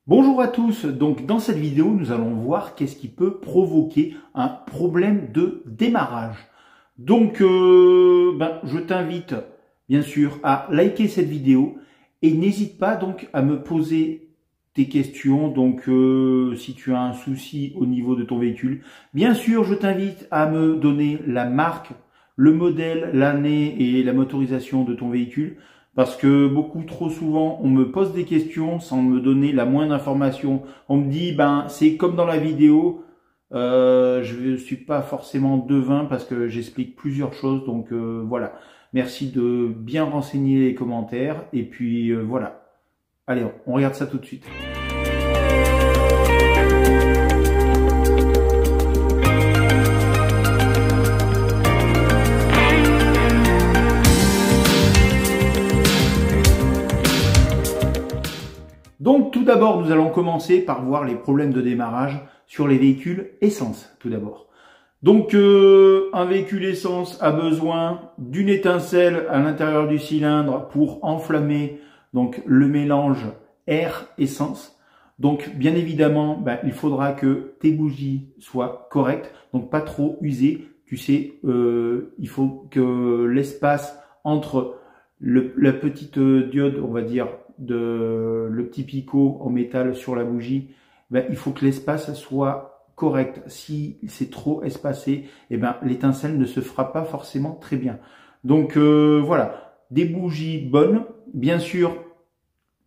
Bonjour à tous, donc dans cette vidéo nous allons voir qu'est-ce qui peut provoquer un problème de démarrage. Donc je t'invite bien sûr à liker cette vidéo et n'hésite pas donc à me poser tes questions, donc si tu as un souci au niveau de ton véhicule. Bien sûr je t'invite à me donner la marque, le modèle, l'année et la motorisation de ton véhicule. Parce que beaucoup trop souvent, on me pose des questions sans me donner la moindre information. On me dit, c'est comme dans la vidéo, je ne suis pas forcément devin parce que j'explique plusieurs choses. Donc voilà, merci de bien renseigner les commentaires. Et puis voilà, allez, on regarde ça tout de suite. Donc tout d'abord, nous allons commencer par voir les problèmes de démarrage sur les véhicules essence, tout d'abord. Donc un véhicule essence a besoin d'une étincelle à l'intérieur du cylindre pour enflammer donc le mélange air-essence. Donc bien évidemment, il faudra que tes bougies soient correctes, donc pas trop usées. Tu sais, il faut que l'espace entre la petite diode, on va dire, le petit picot en métal sur la bougie, il faut que l'espace soit correct. Si c'est trop espacé, l'étincelle ne se fera pas forcément très bien. Donc voilà, des bougies bonnes. Bien sûr,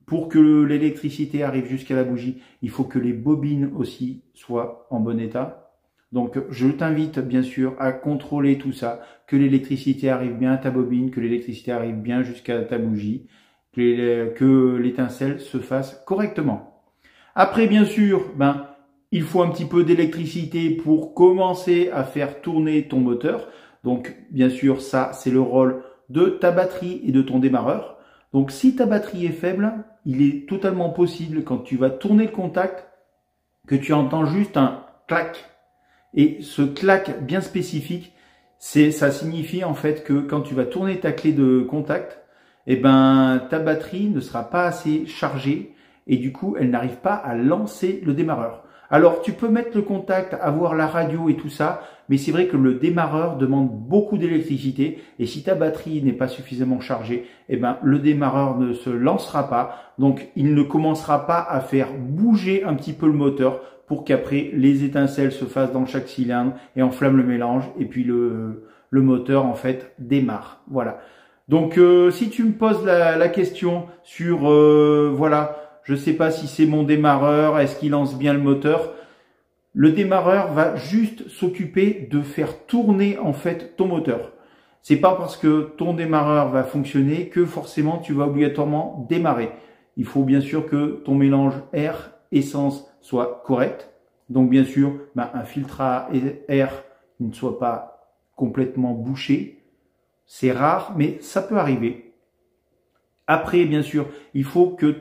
pour que l'électricité arrive jusqu'à la bougie, il faut que les bobines aussi soient en bon état. Donc je t'invite bien sûr à contrôler tout ça, que l'électricité arrive bien à ta bobine, que l'électricité arrive bien jusqu'à ta bougie, que l'étincelle se fasse correctement. Après bien sûr, il faut un petit peu d'électricité pour commencer à faire tourner ton moteur. Donc bien sûr ça c'est le rôle de ta batterie et de ton démarreur. Donc si ta batterie est faible, il est totalement possible quand tu vas tourner le contact que tu entends juste un clac. Et ce clac bien spécifique, ça signifie en fait que quand tu vas tourner ta clé de contact, ta batterie ne sera pas assez chargée et du coup, elle n'arrive pas à lancer le démarreur. Alors, tu peux mettre le contact, avoir la radio et tout ça, mais c'est vrai que le démarreur demande beaucoup d'électricité et si ta batterie n'est pas suffisamment chargée, le démarreur ne se lancera pas. Donc, il ne commencera pas à faire bouger un petit peu le moteur pour qu'après, les étincelles se fassent dans chaque cylindre et enflamment le mélange et puis le moteur, en fait, démarre. Voilà. Donc, si tu me poses la question sur, voilà, je sais pas si c'est mon démarreur, est-ce qu'il lance bien le moteur? Le démarreur va juste s'occuper de faire tourner, en fait, ton moteur. C'est pas parce que ton démarreur va fonctionner que forcément tu vas obligatoirement démarrer. Il faut bien sûr que ton mélange air-essence soit correct. Donc, bien sûr, un filtre à air ne soit pas complètement bouché. C'est rare, mais ça peut arriver. Après, bien sûr, il faut que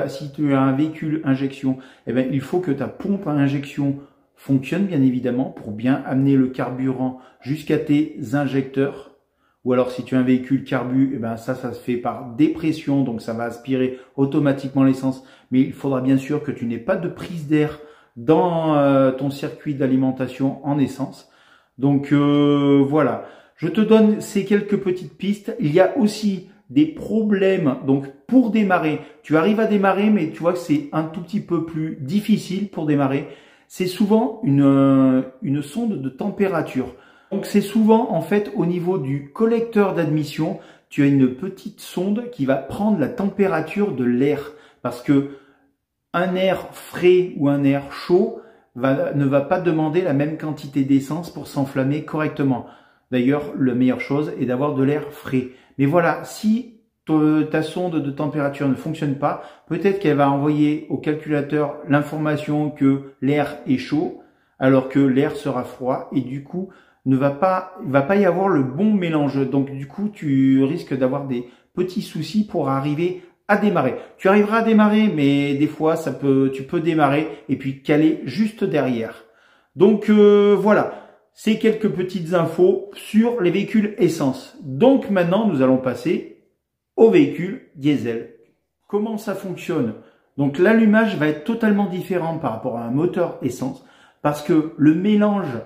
si tu as un véhicule injection, il faut que ta pompe à injection fonctionne, bien évidemment, pour bien amener le carburant jusqu'à tes injecteurs. Ou alors, si tu as un véhicule carbu, ça se fait par dépression, donc ça va aspirer automatiquement l'essence. Mais il faudra bien sûr que tu n'aies pas de prise d'air dans ton circuit d'alimentation en essence. Donc, voilà. Je te donne ces quelques petites pistes. Il y a aussi des problèmes. Donc, pour démarrer, tu arrives à démarrer, mais tu vois que c'est un tout petit peu plus difficile pour démarrer. C'est souvent une sonde de température. Donc, c'est souvent, en fait, au niveau du collecteur d'admission, tu as une petite sonde qui va prendre la température de l'air. Parce que un air frais ou un air chaud ne va pas demander la même quantité d'essence pour s'enflammer correctement. D'ailleurs, la meilleure chose est d'avoir de l'air frais. Mais voilà, si ta sonde de température ne fonctionne pas, peut-être qu'elle va envoyer au calculateur l'information que l'air est chaud, alors que l'air sera froid, et du coup, il va pas y avoir le bon mélange. Donc, du coup, tu risques d'avoir des petits soucis pour arriver à démarrer. Tu arriveras à démarrer, mais des fois, tu peux démarrer et puis caler juste derrière. Donc, voilà. C'est quelques petites infos sur les véhicules essence. Donc maintenant, nous allons passer aux véhicules diesel. Comment ça fonctionne? Donc l'allumage va être totalement différent par rapport à un moteur essence parce que le mélange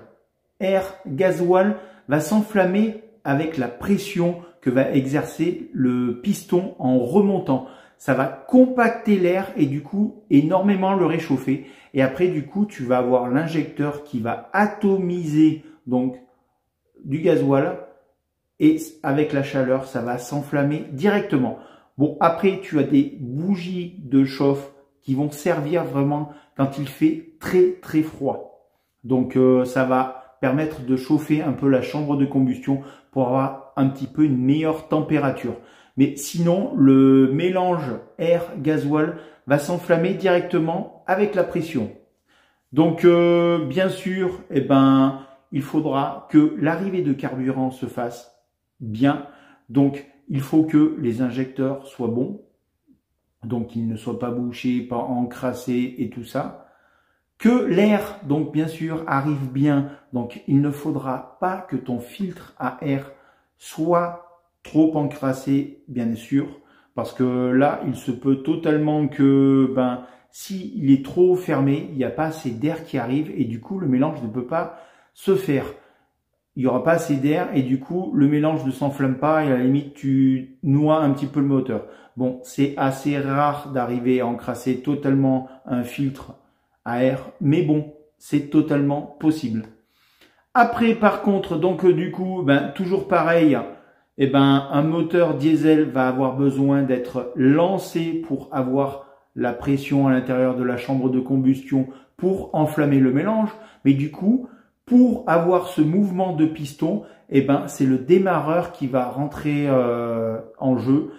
air-gasoil va s'enflammer avec la pression que va exercer le piston en remontant. Ça va compacter l'air et du coup énormément le réchauffer. Et après du coup tu vas avoir l'injecteur qui va atomiser donc du gasoil et avec la chaleur ça va s'enflammer directement. Bon, après tu as des bougies de chauffe qui vont servir vraiment quand il fait très très froid. Donc ça va permettre de chauffer un peu la chambre de combustion pour avoir un petit peu une meilleure température. Mais sinon, le mélange air-gasoil va s'enflammer directement avec la pression. Donc bien sûr, il faudra que l'arrivée de carburant se fasse bien. Donc il faut que les injecteurs soient bons. Donc qu'ils ne soient pas bouchés, pas encrassés et tout ça. Que l'air, donc bien sûr, arrive bien. Donc il ne faudra pas que ton filtre à air soit trop encrassé, bien sûr. Parce que là, il se peut totalement que s'il est trop fermé, il n'y a pas assez d'air qui arrive et du coup le mélange ne peut pas se faire. Il n'y aura pas assez d'air et du coup le mélange ne s'enflamme pas et à la limite tu noies un petit peu le moteur. Bon, c'est assez rare d'arriver à encrasser totalement un filtre à air, mais bon, c'est totalement possible. Après par contre, donc du coup, toujours pareil, un moteur diesel va avoir besoin d'être lancé pour avoir la pression à l'intérieur de la chambre de combustion pour enflammer le mélange, mais du coup, pour avoir ce mouvement de piston, c'est le démarreur qui va rentrer en jeu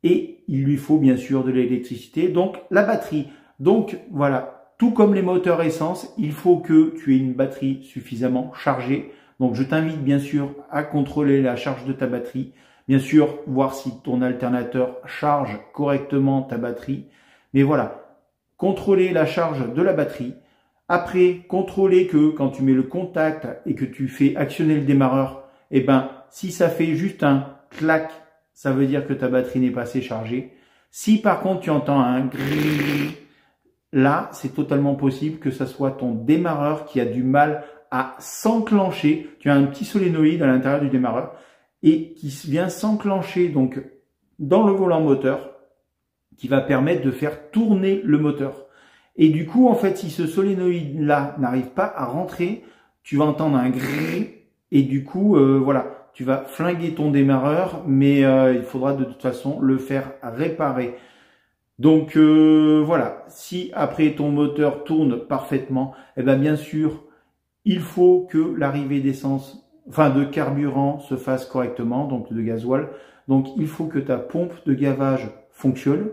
et il lui faut bien sûr de l'électricité, donc la batterie. Donc voilà, tout comme les moteurs essence, il faut que tu aies une batterie suffisamment chargée. Donc je t'invite bien sûr à contrôler la charge de ta batterie, bien sûr voir si ton alternateur charge correctement ta batterie. Mais voilà, contrôler la charge de la batterie. Après, contrôler que quand tu mets le contact et que tu fais actionner le démarreur, si ça fait juste un clac, ça veut dire que ta batterie n'est pas assez chargée. Si par contre tu entends un grrrr, là, c'est totalement possible que ça soit ton démarreur qui a du mal à s'enclencher. Tu as un petit solénoïde à l'intérieur du démarreur et qui vient s'enclencher donc dans le volant moteur qui va permettre de faire tourner le moteur. Et du coup, en fait, si ce solénoïde-là n'arrive pas à rentrer, tu vas entendre un grrrr et du coup, voilà, tu vas flinguer ton démarreur, mais il faudra de toute façon le faire réparer. Donc voilà, si après ton moteur tourne parfaitement, bien sûr, il faut que l'arrivée d'essence, de carburant se fasse correctement, donc de gasoil. Donc il faut que ta pompe de gavage fonctionne,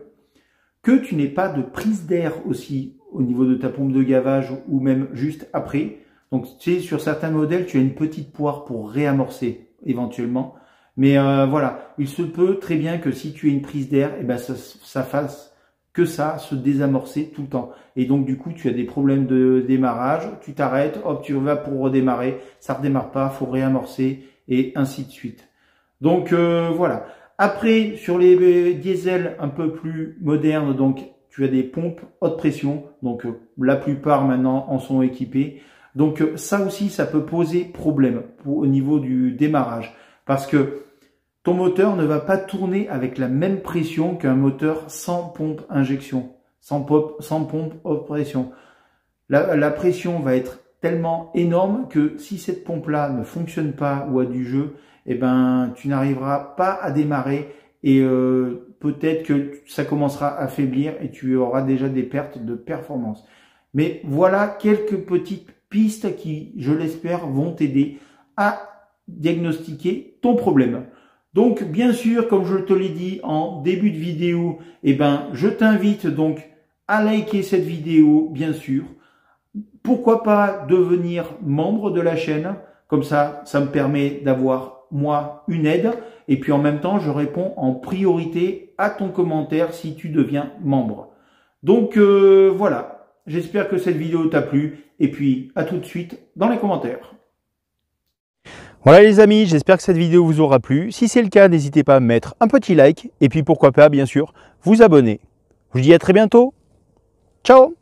que tu n'aies pas de prise d'air aussi au niveau de ta pompe de gavage ou même juste après. Donc tu sais, sur certains modèles, tu as une petite poire pour réamorcer éventuellement. Mais voilà, il se peut très bien que si tu as une prise d'air, ça fasse que ça se désamorcer tout le temps. Et donc du coup, tu as des problèmes de démarrage, tu t'arrêtes, hop, tu vas pour redémarrer, ça redémarre pas, faut réamorcer et ainsi de suite. Donc voilà. Après, sur les diesels un peu plus modernes, donc tu as des pompes haute pression, donc la plupart maintenant en sont équipés. Donc ça aussi, ça peut poser problème au niveau du démarrage, parce que ton moteur ne va pas tourner avec la même pression qu'un moteur sans pompe injection, sans pompe haute pression. La pression va être tellement énorme que si cette pompe-là ne fonctionne pas ou a du jeu, tu n'arriveras pas à démarrer et peut-être que ça commencera à faiblir et tu auras déjà des pertes de performance. Mais voilà quelques petites pistes qui, je l'espère, vont t'aider à diagnostiquer ton problème. Donc, bien sûr, comme je te l'ai dit en début de vidéo, je t'invite donc à liker cette vidéo, bien sûr. Pourquoi pas devenir membre de la chaîne? Comme ça, ça me permet d'avoir, moi, une aide. Et puis, en même temps, je réponds en priorité à ton commentaire si tu deviens membre. Donc, voilà. J'espère que cette vidéo t'a plu. Et puis, à tout de suite dans les commentaires. Voilà les amis, j'espère que cette vidéo vous aura plu. Si c'est le cas, n'hésitez pas à mettre un petit like et puis pourquoi pas, bien sûr, vous abonner. Je vous dis à très bientôt. Ciao!